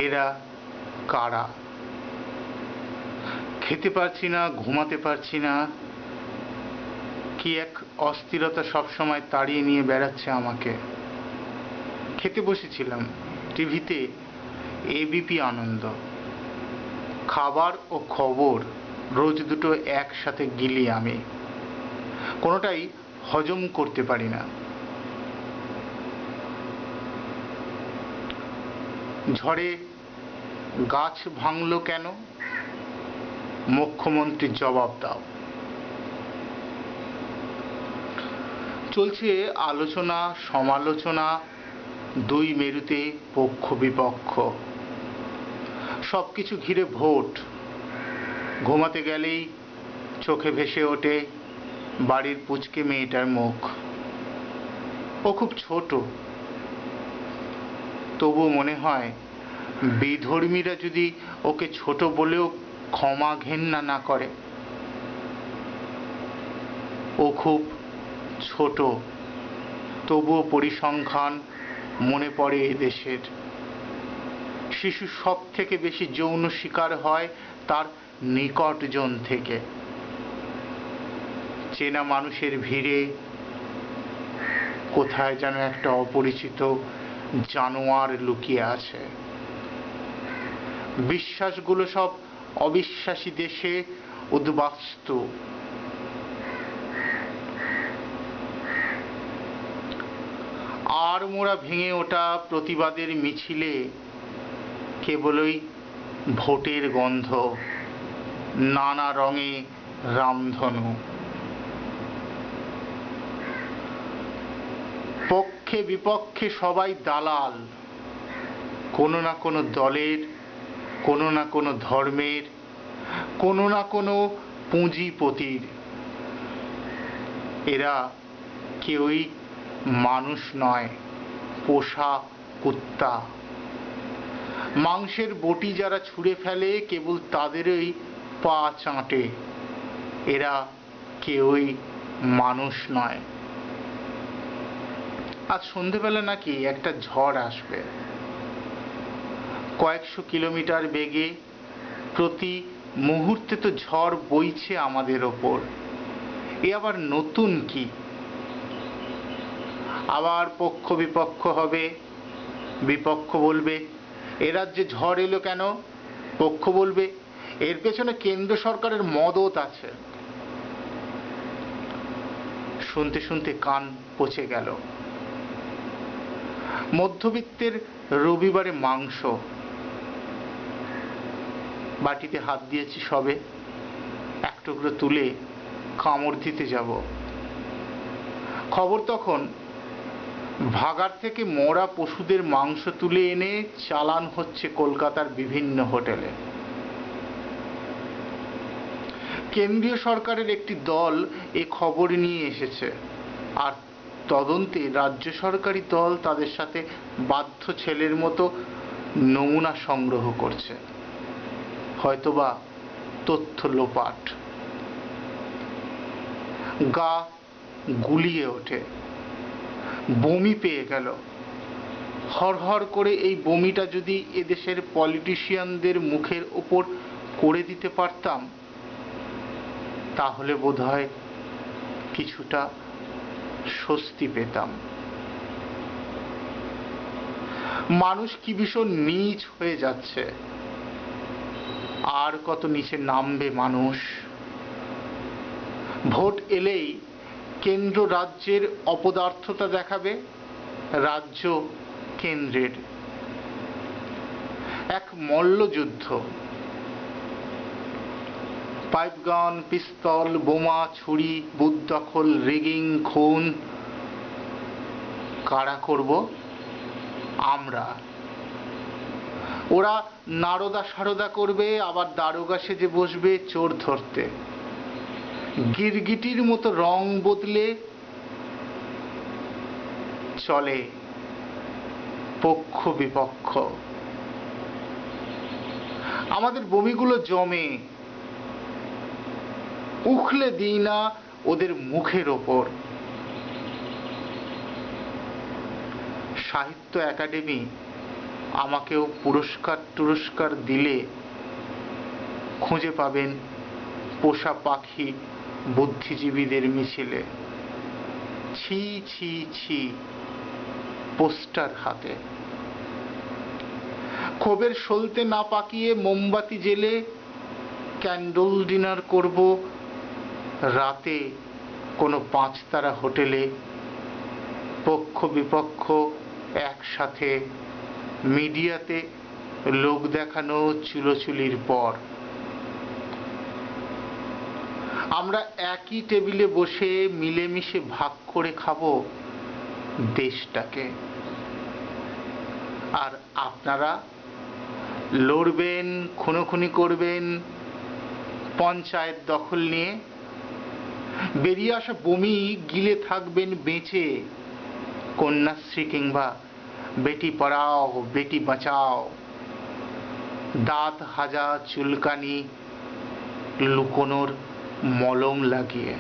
এরা কারা? খেতে পারছি না, ঘুমাতে পারছি না, কি এক অস্থিরতা সবসময় তাড়িয়ে নিয়ে বেড়াচ্ছে আমাকে। খেতে বসেছিলাম, টিভিতে এবিপি আনন্দ। খাবার ও খবর রোজ দুটো একসাথে গিলি আমি, কোনোটাই হজম করতে পারি না। ঝড়ে গাছ ভাঙলো কেন? মুখ্যমন্ত্রীর জবাব দাও। চলছে আলোচনা সমালোচনা, দুই মেরুতে পক্ষ বিপক্ষ, সবকিছু ঘিরে ভোট। ঘুমাতে গেলেই চোখে ভেসে ওঠে বাড়ির পুচকে মেয়েটার মুখ। ও খুব ছোট, তবু মনে হয় বিধর্মীরা যদি ওকে ছোট বলেও ক্ষমা ঘেন্না না করে। ও খুব ছোট, তবুও পরিসংখ্যান মনে পড়ে এদেশের। শিশু সব থেকে বেশি যৌন শিকার হয় তার নিকটজন থেকে। চেনা মানুষের ভিড়ে কোথায় যেন একটা অপরিচিত জানোয়ার লুকিয়ে আছে। বিশ্বাসগুলো সব অবিশ্বাসী দেশে উদ্বাস্তু। আর মোরা ভেঙে ওঠা প্রতিবাদের মিছিলে কেবলই ভোটের গন্ধ, নানা রঙে রামধনু। পক্ষে বিপক্ষে সবাই দালাল, কোনো না কোনো দলের, কোনো না কোনো ধর্মের, কোনো না কোনো পুঁজিপতির। এরা কেউই মানুষ নয়, পোষা কুত্তা। মাংসের বটি যারা ছুঁড়ে ফেলে কেবল তাদেরই পা চাটে। এরা কেউই মানুষ নয়। আজ সন্ধেবেলা নাকি একটা ঝড় আসবে, কয়েকশো কিলোমিটার বেগে। প্রতি মুহূর্তে তো ঝড় বইছে আমাদের ওপর। এ আবার নতুন কি? আবার পক্ষ বিপক্ষ হবে। বিপক্ষ বলবে এ রাজ্যে ঝড় এলো কেন? পক্ষ বলবে এর পেছনে কেন্দ্র সরকারের মদত আছে। শুনতে শুনতে কান পচে গেল। মধ্যবিত্তের রবিবারে মাংস, বাটিতে হাত দিয়েছি সবে, এক টুকরো তুলে কামড় দিতে যাব। খবর তখন ভাগাড় থেকে মরা পশুদের মাংস তুলে এনে চালান হচ্ছে কলকাতার বিভিন্ন হোটেলে। কেন্দ্রীয় সরকারের একটি দল এ খবর নিয়ে এসেছে, আর তদন্তে রাজ্য সরকারি দল তাদের সাথে বাধ্য ছেলের মতো নমুনা সংগ্রহ করছে, হয়তোবা তথ্য লোপাট। গা গুলিয়ে ওঠে, বমি পেয়ে গেল। হরহর করে এই বমিটা যদি এদেশের পলিটিশিয়ানদের মুখের ওপর করে দিতে পারতাম, তাহলে বোধহয় কিছুটা স্বস্তি পেতাম। মানুষ কি ভীষণ নীচ হয়ে যাচ্ছে। আর কত নিচে নামবে মানুষ? ভোট এলেই কেন্দ্র রাজ্যের অপদার্থতা দেখাবে, রাজ্য কেন্দ্রের। এক মল্লযুদ্ধ। পাইপগান, পিস্তল, বোমা, ছুরি, বুথ দখল, রিগিং, খুন। কারা করব? আমরা। ওরা নারদা সারদা করবে, আবার দারোগা সেজে বসবে চোর ধরতে। গিরগিটির মতো রং বদলে চলে পক্ষ বিপক্ষ। আমাদের বমিগুলো জমে, উখলে দিই না ওদের মুখের ওপর। সাহিত্য একাডেমি আমাকেও পুরস্কার দিলে খুঁজে পাবেন পোষা পাখি বুদ্ধিজীবীদের মিছিলে, ছি ছি ছি পোস্টার হাতে। ক্ষোভের সলতে না পাকিয়ে মোমবাতি জেলে ক্যান্ডল ডিনার করব রাতে কোনো 5 তারা হোটেলে, পক্ষ বিপক্ষ একসাথে, মিডিয়াতে লোক দেখানো চুলোচুলির পর। আমরা একই টেবিলে বসে মিলেমিশে ভাগ করে খাবো দেশটাকে। আর আপনারা লড়বেন, খুনোখুনি করবেন পঞ্চায়েত দখল নিয়ে, বেরিয়ে আসা বমি গিলে থাকবেন বেঁচে কন্যাশ্রী কিংবা বেটি পড়াও বেটি বাঁচাও, দাঁত হাজা চুলকানি লুকোনোর মলম লাগিয়ে।